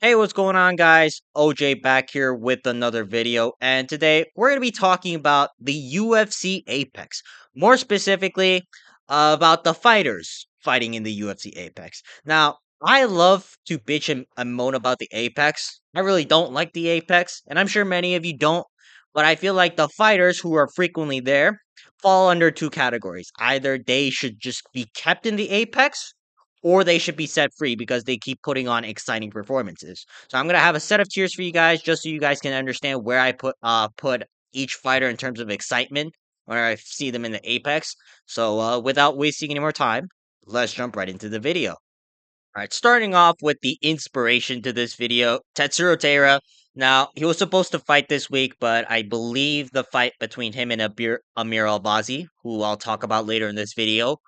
Hey, what's going on, guys? OJ back here with another video, and today we're going to be talking about the UFC Apex. More specifically, about the fighters fighting in the UFC Apex. Now, I love to bitch and moan about the Apex. I really don't like the Apex, and I'm sure many of you don't, but I feel like the fighters who are frequently there fall under two categories. Either they should just be kept in the Apex, or they should be set free because they keep putting on exciting performances. So I'm gonna have a set of tiers for you guys, just so you guys can understand where I put each fighter in terms of excitement when I see them in the Apex. So without wasting any more time, let's jump right into the video. All right, starting off with the inspiration to this video, Tetsuro Taira. Now, he was supposed to fight this week, but I believe the fight between him and Amir Albazi, who I'll talk about later in this video,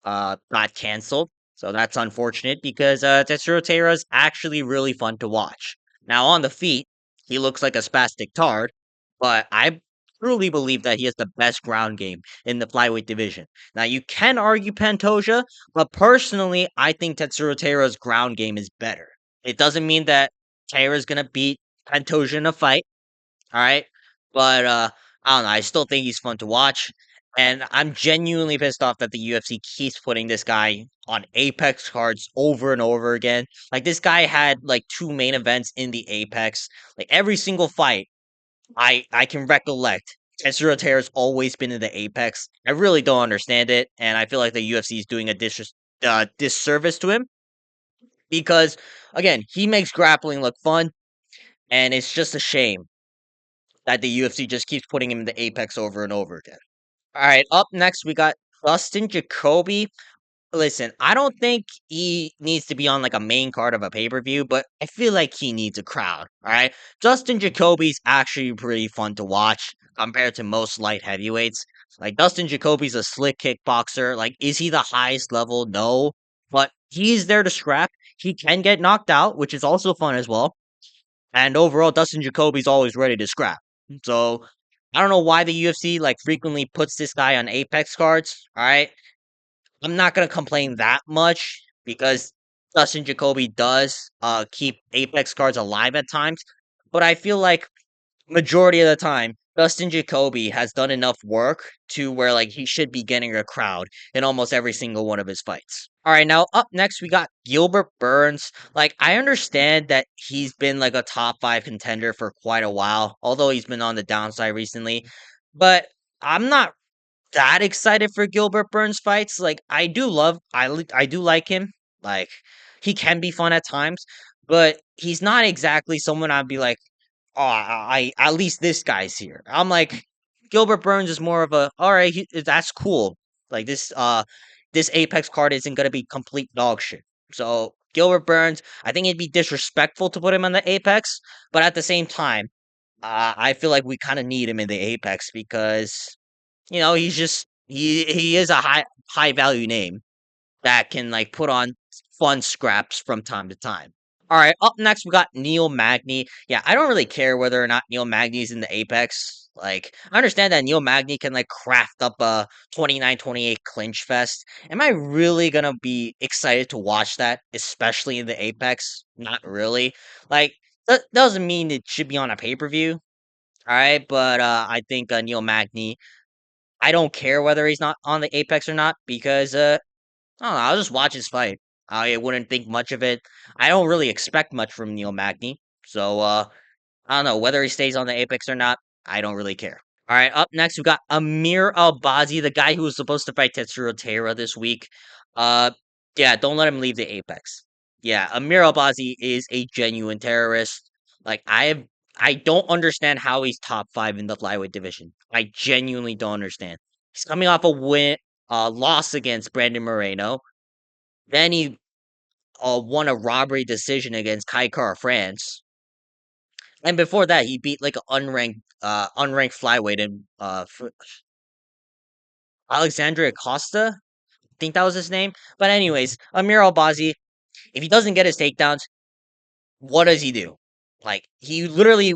got canceled. So that's unfortunate because Tetsuro Taira is actually really fun to watch. Now on the feet, he looks like a spastic tard, but I truly believe that he has the best ground game in the flyweight division. Now you can argue Pantoja, but personally, I think Tetsuro Taira's ground game is better. It doesn't mean that Taira's gonna beat Pantoja in a fight, all right? But I don't know. I still think he's fun to watch, and I'm genuinely pissed off that the UFC keeps putting this guy on Apex cards over and over again. Like this guy had like two main events in the Apex. Like every single fight I can recollect. Tetsuro Terra's always been in the Apex. I really don't understand it, and I feel like the UFC is doing a disservice to him because again he makes grappling look fun, and it's just a shame that the UFC just keeps putting him in the Apex over and over again. All right, up next we got Dustin Jacoby. Listen, I don't think he needs to be on like a main card of a pay-per-view, but I feel like he needs a crowd. All right. Dustin Jacoby's actually pretty fun to watch compared to most light heavyweights. Like Dustin Jacoby's a slick kickboxer. Like, is he the highest level? No. But he's there to scrap. He can get knocked out, which is also fun as well. And overall, Dustin Jacoby's always ready to scrap. So I don't know why the UFC like frequently puts this guy on Apex cards. All right. I'm not gonna complain that much because Dustin Jacoby does keep Apex cards alive at times. But I feel like majority of the time, Dustin Jacoby has done enough work to where like he should be getting a crowd in almost every single one of his fights. All right, now up next we got Gilbert Burns. Like I understand that he's been like a top 5 contender for quite a while, although he's been on the downside recently. But I'm not that excited for Gilbert Burns fights. Like I do like him. Like he can be fun at times, but he's not exactly someone I'd be like, oh, at least this guy's here. I'm like, Gilbert Burns is more of a, all right, that's cool. Like this Apex card isn't gonna be complete dog shit. So Gilbert Burns, I think it'd be disrespectful to put him on the Apex, but at the same time, I feel like we kind of need him in the Apex because he's just he is a high value name that can like put on fun scraps from time to time. All right, up next we got Neil Magny. Yeah, I don't really care whether or not Neil Magny's in the Apex. Like, I understand that Neil Magny can like craft up a 29-28 clinch fest. Am I really gonna be excited to watch that, especially in the Apex? Not really. Like, that doesn't mean it should be on a pay-per-view. All right, but I think Neil Magny, I don't care whether he's not on the Apex or not because I don't know, I'll just watch his fight. I wouldn't think much of it. I don't really expect much from Neil Magny. So I don't know whether he stays on the Apex or not. I don't really care. All right, up next we got Amir Albazi, the guy who was supposed to fight Tetsuro Taira this week. Uh yeah, don't let him leave the Apex. Yeah, Amir Albazi is a genuine terrorist. Like I don't understand how he's top 5 in the flyweight division. I genuinely don't understand. He's coming off a loss against Brandon Moreno. Then he won a robbery decision against Kai Kara France. And before that, he beat like an unranked flyweight in Alexandria Costa. I think that was his name. But anyways, Amir Albazi, if he doesn't get his takedowns, what does he do? Like he literally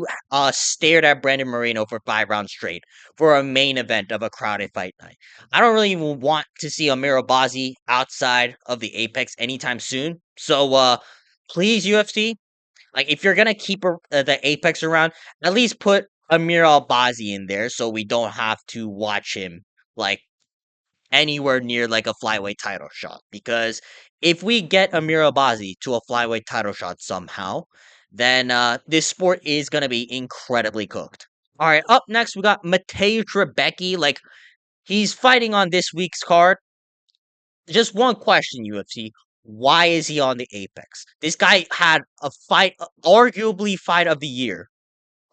stared at Brandon Moreno for 5 rounds straight for a main event of a crowded fight night. I don't really even want to see Amir Albazi outside of the Apex anytime soon. So please UFC, Like if you're gonna keep the Apex around, at least put Amir Albazi in there so we don't have to watch him like anywhere near like a flyweight title shot. Because if we get Amir Albazi to a flyweight title shot somehow, then this sport is gonna be incredibly cooked. All right, up next we got Matej Rebecki. Like he's fighting on this week's card. Just one question, UFC. Why is he on the Apex? This guy had a fight, arguably fight of the year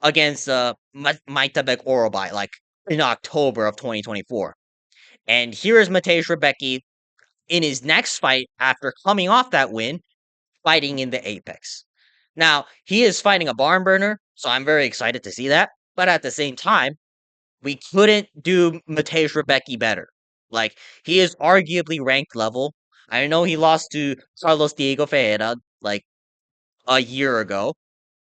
against Maitabek Orobai, like in October of 2024. And here is Matej Rebecki in his next fight after coming off that win, fighting in the Apex. Now, he is fighting a barn burner, so I'm very excited to see that. But at the same time, we couldn't do Matej Rebecki better. Like, he is arguably ranked level. I know he lost to Carlos Diego Ferreira like a year ago,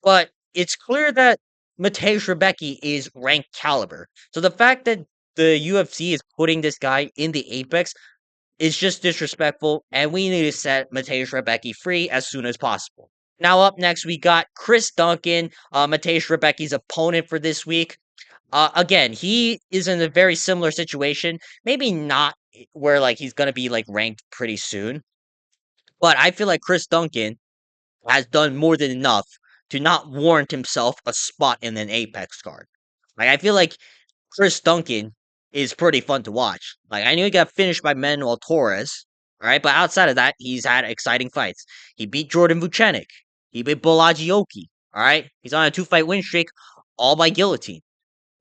but it's clear that Matej Rebecki is ranked caliber. So the fact that the UFC is putting this guy in the Apex is just disrespectful, and we need to set Matej Rebecki free as soon as possible. Now, up next, we got Chris Duncan, Matej Rebecki's opponent for this week. Again, he is in a very similar situation. Maybe not where like he's gonna be like ranked pretty soon, but I feel like Chris Duncan has done more than enough to not warrant himself a spot in an Apex card. Like I feel like Chris Duncan is pretty fun to watch. Like I knew he got finished by Manuel Torres, all right, but outside of that, he's had exciting fights. He beat Jordan Vucenic. He beat Bolaji Oki. All right, he's on a 2-fight win streak, all by guillotine.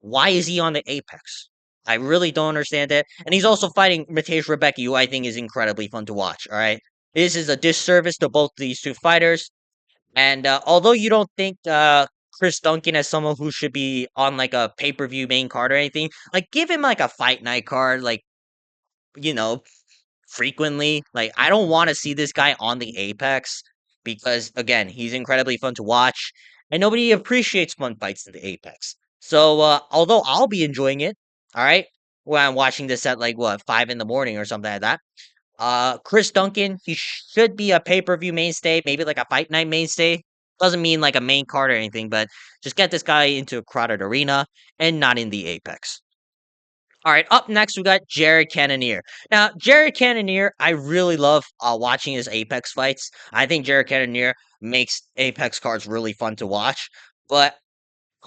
Why is he on the Apex? I really don't understand that. And he's also fighting Matej Rebecki, who I think is incredibly fun to watch. All right, this is a disservice to both these two fighters. And although you don't think Chris Duncan as someone who should be on like a pay per view main card or anything, like give him like a fight night card, like you know, frequently. Like I don't want to see this guy on the Apex because again, he's incredibly fun to watch, and nobody appreciates fun fights in the Apex. So although I'll be enjoying it, all right, when I'm watching this at like what 5 in the morning or something like that. Chris Duncan, he should be a pay-per-view mainstay, maybe like a fight night mainstay. Doesn't mean like a main card or anything, but just get this guy into a crowded arena and not in the Apex. All right, up next we got Jared Cannonier. Now, Jared Cannonier, I really love watching his Apex fights. I think Jared Cannonier makes Apex cards really fun to watch. But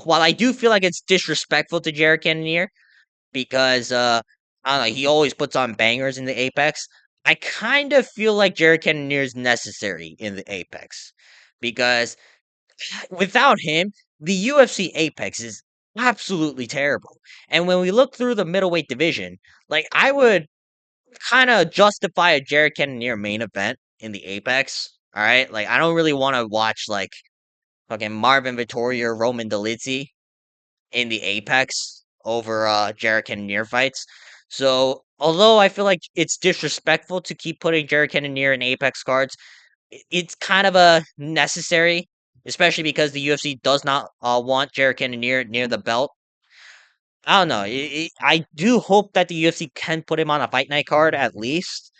while I do feel like it's disrespectful to Jared Cannonier, because I don't know, he always puts on bangers in the Apex. I kind of feel like Jared Cannonier is necessary in the Apex because without him, the UFC Apex is absolutely terrible. And when we look through the middleweight division, like I would kind of justify a Jared Cannonier main event in the Apex. All right, like I don't really want to watch like fucking Marvin Vittoria or Roman Dolidze in the Apex over Jared Cannonier fights. So although I feel like it's disrespectful to keep putting Jared Cannonier in Apex cards, it's kind of a necessary, especially because the UFC does not want Jared Cannonier near the belt. I don't know. I do hope that the UFC can put him on a fight night card at least,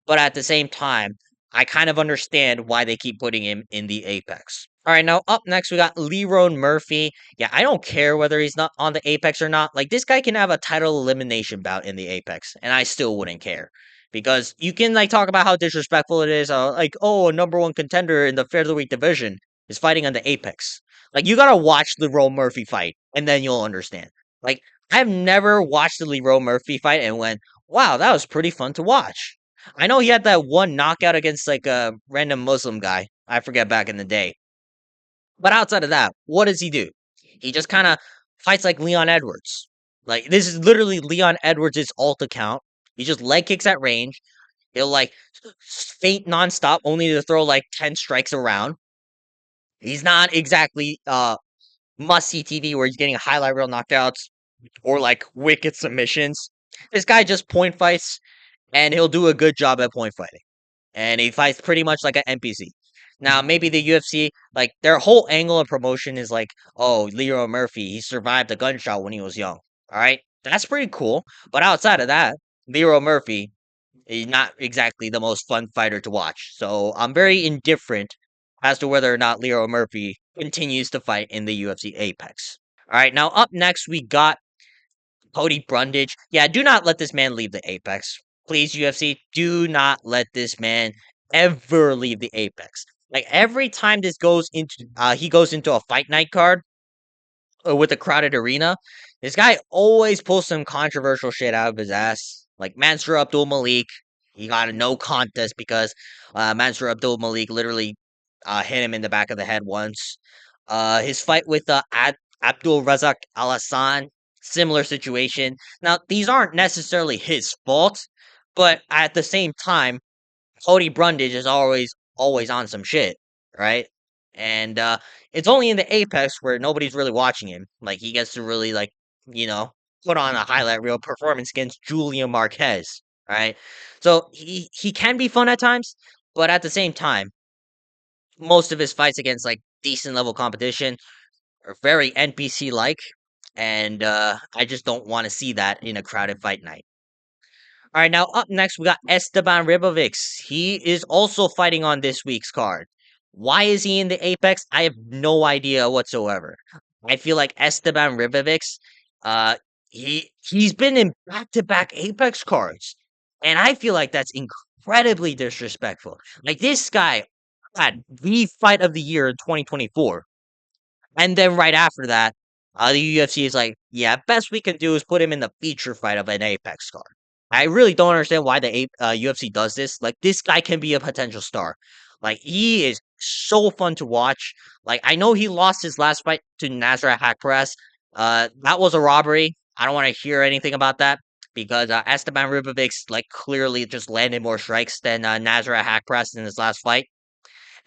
but at the same time, I kind of understand why they keep putting him in the Apex. All right, now up next we got Leroy Murphy. Yeah, I don't care whether he's not on the Apex or not. Like this guy can have a title elimination bout in the Apex, and I still wouldn't care because you can like talk about how disrespectful it is. Like, oh, a number one contender in the featherweight division is fighting on the Apex. Like, you gotta watch Leroy Murphy fight, and then you'll understand. Like, I've never watched the Leroy Murphy fight and went, "Wow, that was pretty fun to watch." I know he had that one knockout against like a random Muslim guy. I forget back in the day. But outside of that, what does he do? He just kind of fights like Leon Edwards. Like this is literally Leon Edwards' alt account. He just leg kicks at range. He'll like feint nonstop, only to throw like 10 strikes around. He's not exactly must see TV where he's getting highlight reel knockouts or like wicked submissions. This guy just point fights and he'll do a good job at point fighting. And he fights pretty much like an NPC. Now, maybe the UFC, like their whole angle of promotion is like, oh, Leroy Murphy, he survived a gunshot when he was young. All right, that's pretty cool. But outside of that, Leroy Murphy is not exactly the most fun fighter to watch. So I'm very indifferent as to whether or not Leo Murphy continues to fight in the UFC Apex. All right, now up next we got Cody Brundage. Yeah, do not let this man leave the Apex. Please, UFC, do not let this man ever leave the Apex. Like every time this goes into he goes into a fight night card with a crowded arena, this guy always pulls some controversial shit out of his ass. Like Mansour Abdul Malik, he got a no contest because Mansour Abdul Malik literally hit him in the back of the head once. His fight with Abdul Razak Al Hassan, similar situation. Now, these aren't necessarily his fault, but at the same time, Cody Brundage is always on some shit, right? And it's only in the Apex where nobody's really watching him. Like he gets to really you know, put on a highlight reel performance against Julian Marquez, right? So he can be fun at times, but at the same time, most of his fights against like decent level competition are very NPC like, and I just don't want to see that in a crowded fight night. All right, now up next we got Esteban Ribovics. He is also fighting on this week's card. Why is he in the Apex? I have no idea whatsoever. I feel like Esteban Ribovics, uh, he's been in back-to-back Apex cards, and I feel like that's incredibly disrespectful. Like this guy had the fight of the year in 2024. And then right after that, the UFC is like, yeah, best we can do is put him in the feature fight of an Apex card. I really don't understand why the UFC does this. Like, this guy can be a potential star. Like, he is so fun to watch. Like, I know he lost his last fight to Nasrat Hakparas. That was a robbery. I don't want to hear anything about that because Esteban Ribovics, like, clearly just landed more strikes than Nasrat Hakparas in his last fight.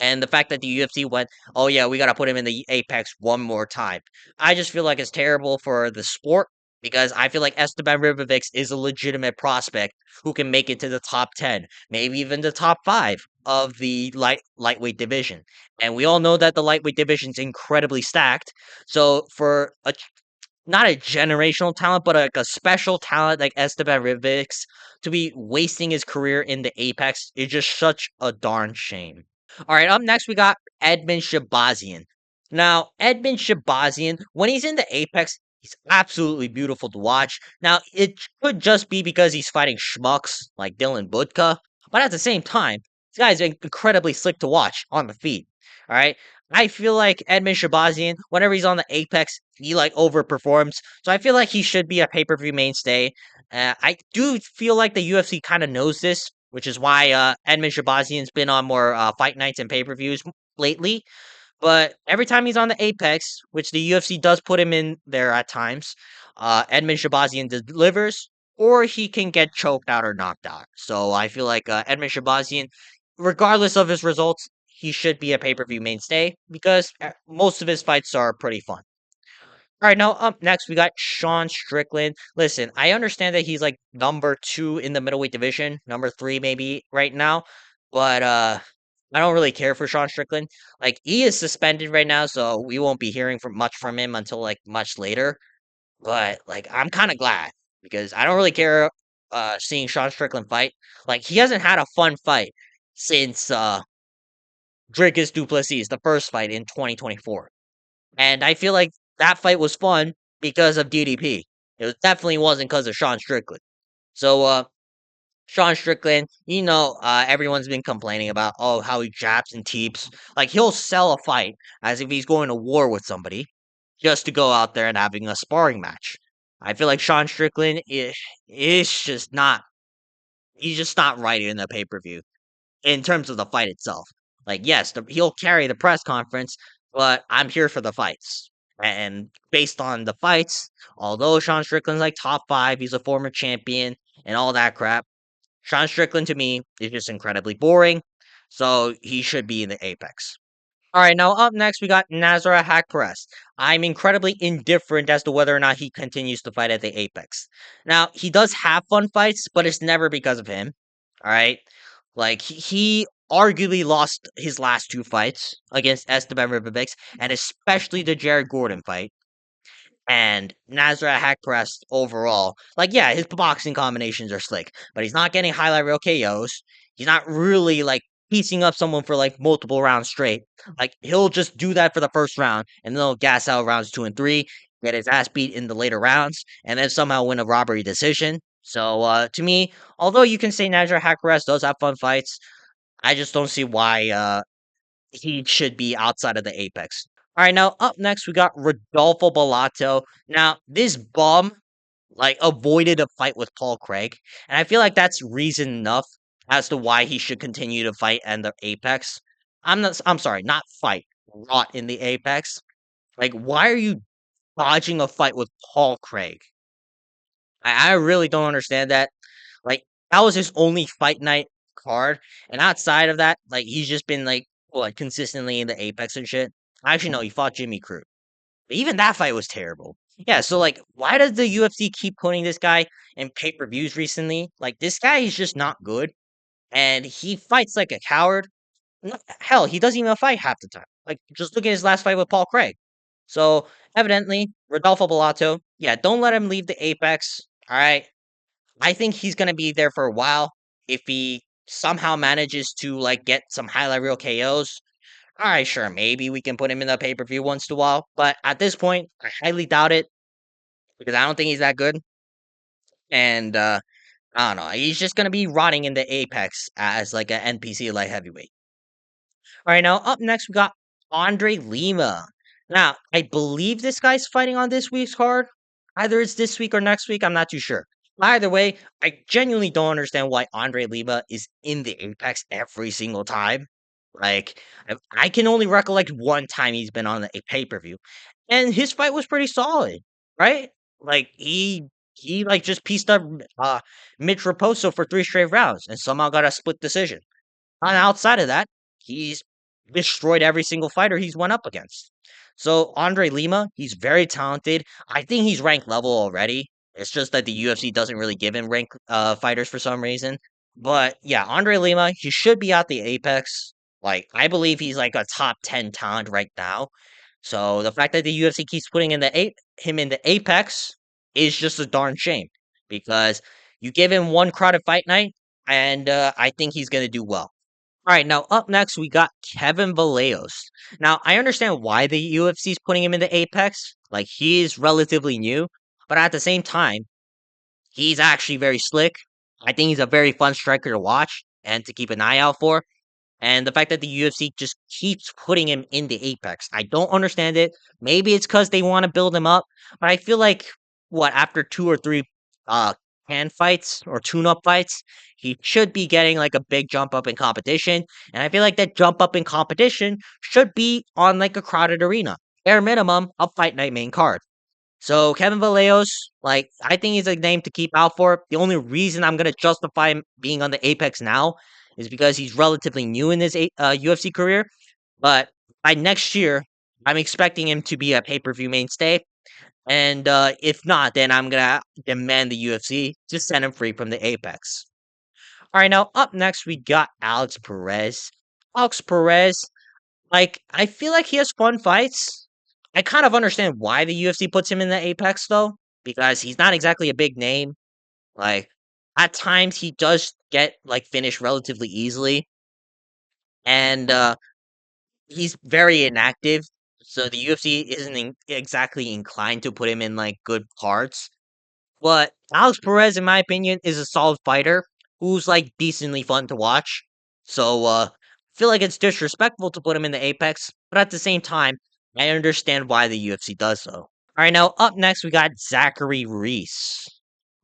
And the fact that the UFC went, oh yeah, we got to put him in the Apex one more time. I just feel like it's terrible for the sport because I feel like Esteban Ribovics is a legitimate prospect who can make it to the top 10, maybe even the top 5 of the lightweight division. And we all know that the lightweight division is incredibly stacked. So for a not a generational talent, but like a special talent like Esteban Ribovics to be wasting his career in the Apex is just such a darn shame. All right, up next we got Edmund Shabazian. Now, Edmund Shabazian, when he's in the Apex, he's absolutely beautiful to watch. Now, it could just be because he's fighting schmucks like Dylan Budka, but at the same time, this guy's incredibly slick to watch on the feet. All right, I feel like Edmund Shabazian, whenever he's on the Apex, he like overperforms. So I feel like he should be a pay per view mainstay. I do feel like the UFC kind of knows this, which is why Edmund Shabazian's been on more fight nights and pay per views lately. But every time he's on the Apex, which the UFC does put him in there at times, Edmund Shabazian delivers, or he can get choked out or knocked out. So I feel like Edmund Shabazian, regardless of his results, he should be a pay per view mainstay because most of his fights are pretty fun. All right, now up next we got Sean Strickland. Listen, I understand that he's like number 2 in the middleweight division, number 3 maybe right now, but I don't really care for Sean Strickland. Like he is suspended right now, so we won't be hearing from much from him until like much later. But like I'm kind of glad because I don't really care seeing Sean Strickland fight. Like he hasn't had a fun fight since Dricus Duplessis, the first fight in 2024. And I feel like that fight was fun because of DDP. Definitely wasn't because of Sean Strickland. So, Sean Strickland, everyone's been complaining about, oh, how he japs and teeps. Like, he'll sell a fight as if he's going to war with somebody just to go out there and having a sparring match. I feel like Sean Strickland is just not, he's just not right in the pay per view in terms of the fight itself. Like, yes, he'll carry the press conference, but I'm here for the fights. And based on the fights, although Sean Strickland's like top 5, he's a former champion and all that crap, Sean Strickland to me is just incredibly boring. So he should be in the Apex. All right, now up next we got Nazareth Hakparas. I'm incredibly indifferent as to whether or not he continues to fight at the Apex. Now he does have fun fights, but it's never because of him. All right, like he arguably lost his last 2 fights against Esteban Ribovics, and especially the Jared Gordon fight. And Nazareth Hakparas overall, like yeah, his boxing combinations are slick, but he's not getting highlight reel KOs. He's not really like piecing up someone for like multiple rounds straight. Like he'll just do that for the first round, and then he'll gas out rounds 2 and 3, get his ass beat in the later rounds, and then somehow win a robbery decision. So to me, although you can say Najir Haqparast does have fun fights, I just don't see why he should be outside of the Apex. All right, now up next we got Rodolfo Bellato. Now this bum like avoided a fight with Paul Craig, and I feel like that's reason enough as to why he should continue to fight in the Apex. I'm sorry, not fight, rot in the Apex. Like, why are you dodging a fight with Paul Craig? I really don't understand that. Like, that was his only fight night card, and outside of that, like he's just been like what consistently in the Apex and shit. Actually, no, he fought Jimmy Crute. But even that fight was terrible. Yeah, so like, why does the UFC keep putting this guy in pay per views recently? Like, this guy is just not good, and he fights like a coward. Hell, he doesn't even fight half the time. Like, just look at his last fight with Paul Craig. So, evidently, Rodolfo Bellato, yeah, don't let him leave the Apex. All right. I think he's going to be there for a while. If he somehow manages to, like, get some highlight reel KOs, all right, sure, maybe we can put him in the pay per view once in a while. But at this point, I highly doubt it because I don't think he's that good. And I don't know. He's just gonna be rotting in the Apex as like an NPC light heavyweight. All right, now up next we got Andre Lima. Now I believe this guy's fighting on this week's card. Either it's this week or next week. I'm not too sure. Either way, I genuinely don't understand why Andre Lima is in the Apex every single time. Like I can only recollect one time he's been on a pay per view, and his fight was pretty solid, right? Like he like just pieced up Mitch Raposo for 3 straight rounds and somehow got a split decision. And outside of that, he's destroyed every single fighter he's went up against. So Andre Lima, he's very talented. I think he's ranked level already. It's just that the UFC doesn't really give him rank fighters for some reason. But yeah, Andre Lima, he should be out the Apex. Like I believe he's like a top 10 talent right now. So the fact that the UFC keeps putting him in the Apex is just a darn shame because you give him one crowded fight night, and I think he's gonna do well. All right, now up next we got Kevin Vallejos. Now I understand why the UFC is putting him in the Apex. Like he is relatively new, but at the same time, he's actually very slick. I think he's a very fun striker to watch and to keep an eye out for. And the fact that the UFC just keeps putting him in the Apex, I don't understand it. Maybe it's because they want to build him up, but I feel like what after 2 or 3 uh hand fights or tune-up fights, he should be getting like a big jump up in competition. And I feel like that jump up in competition should be on like a crowded arena, bare minimum a fight night main card. So Kevin Vallejos, like I think he's a name to keep out for. The only reason I'm gonna justify him being on the Apex now is because he's relatively new in his UFC career. But by next year, I'm expecting him to be a pay per view mainstay. And if not, then I'm gonna demand the UFC to send him free from the Apex. All right, now up next we got Alex Perez. Alex Perez, like I feel like he has fun fights. I kind of understand why the UFC puts him in the Apex though, because he's not exactly a big name. Like at times he does get like finished relatively easily, and he's very inactive. So the UFC isn't exactly inclined to put him in like good cards. But Alex Perez, in my opinion, is a solid fighter who's like decently fun to watch. So I feel like it's disrespectful to put him in the Apex, but at the same time, I understand why the UFC does so. All right, now up next we got Zachary Reese.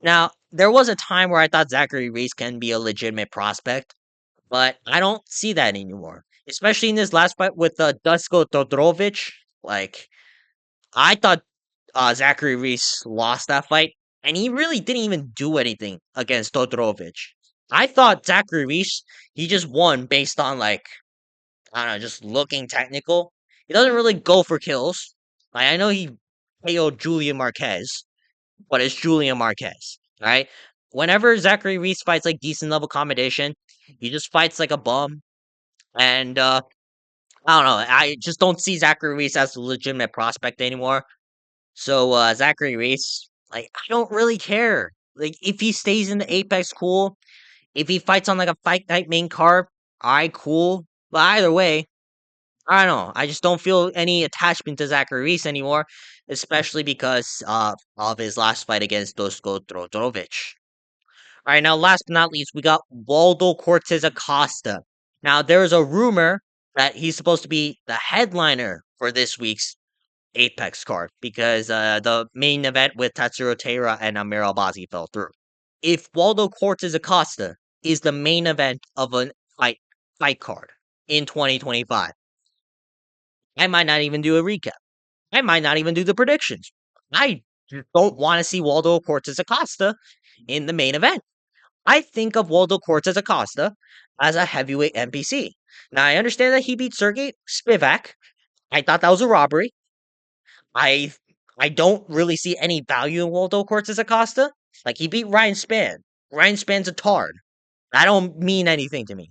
Now there was a time where I thought Zachary Reese can be a legitimate prospect, but I don't see that anymore. Especially in this last fight with Dusko Todorovic. Like I thought Zachary Reese lost that fight, and he really didn't even do anything against Todorovic. I thought Zachary Reese, he just won based on like I don't know, just looking technical. He doesn't really go for kills. Like I know he KO'd Julian Marquez, but it's Julian Marquez, right? Whenever Zachary Reese fights like decent level competition, he just fights like a bum. And I don't know. I just don't see Zachary Reese as a legitimate prospect anymore. So Zachary Reese, like I don't really care. Like if he stays in the Apex, cool. If he fights on like a fight night main card, Alright, cool. But either way, I don't know. I just don't feel any attachment to Zachary Reese anymore, especially because of his last fight against Dusko Todorovic. All right, now last but not least, we got Waldo Cortez Acosta. Now there's a rumor that he's supposed to be the headliner for this week's Apex card because the main event with Tatsuro Taira and Amir Albazi fell through. If Waldo Cortez Acosta is the main event of a fight card in 2025, I might not even do a recap. I might not even do the predictions. I just don't want to see Waldo Cortez Acosta in the main event. I think of Waldo Cortez Acosta as a heavyweight NPC. Now I understand that he beat Sergey Spivak. I thought that was a robbery. I I don't really see any value in Waldo Cortez Acosta. Like he beat Ryan Spann. Ryan Spann's a tard. That don't mean anything to me.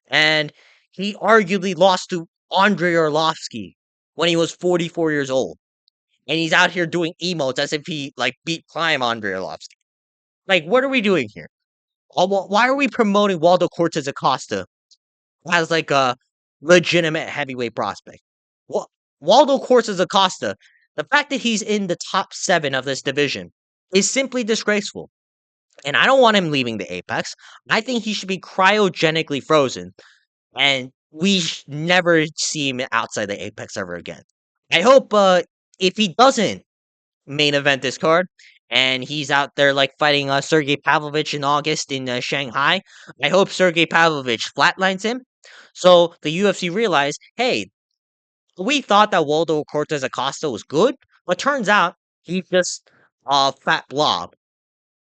And he arguably lost to Andrei Arlovsky when he was 44 years old. And he's out here doing emotes as if he like beat prime Andrei Arlovsky. Like, what are we doing here? Why are we promoting Waldo Cortez Acosta as like a legitimate heavyweight prospect? Well, Waldo Cortez Acosta, the fact that he's in the top 7 of this division is simply disgraceful. And I don't want him leaving the Apex. I think he should be cryogenically frozen, and we never see him outside the Apex ever again. I hope if he doesn't main event this card, and he's out there like fighting Sergey Pavlovich in August in Shanghai. I hope Sergey Pavlovich flatlines him, so the UFC realized, hey, we thought that Waldo Cortez Acosta was good, but turns out he's just a fat blob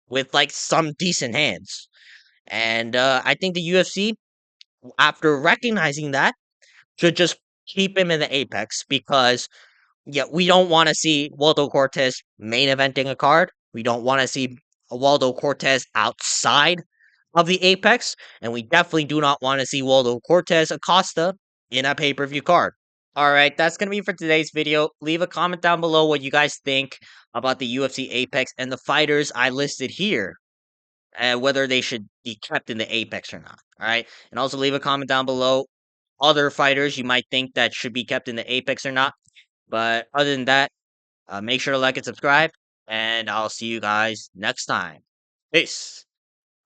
with like some decent hands. And I think the UFC, after recognizing that, should just keep him in the Apex because yeah, we don't want to see Waldo Cortez main eventing a card. We don't want to see Waldo Cortez outside of the Apex, and we definitely do not want to see Waldo Cortez Acosta in a pay-per-view card. All right, that's going to be for today's video. Leave a comment down below what you guys think about the UFC Apex and the fighters I listed here, and whether they should be kept in the Apex or not. All right, and also leave a comment down below other fighters you might think that should be kept in the Apex or not. But other than that, make sure to like and subscribe, and I'll see you guys next time. Peace.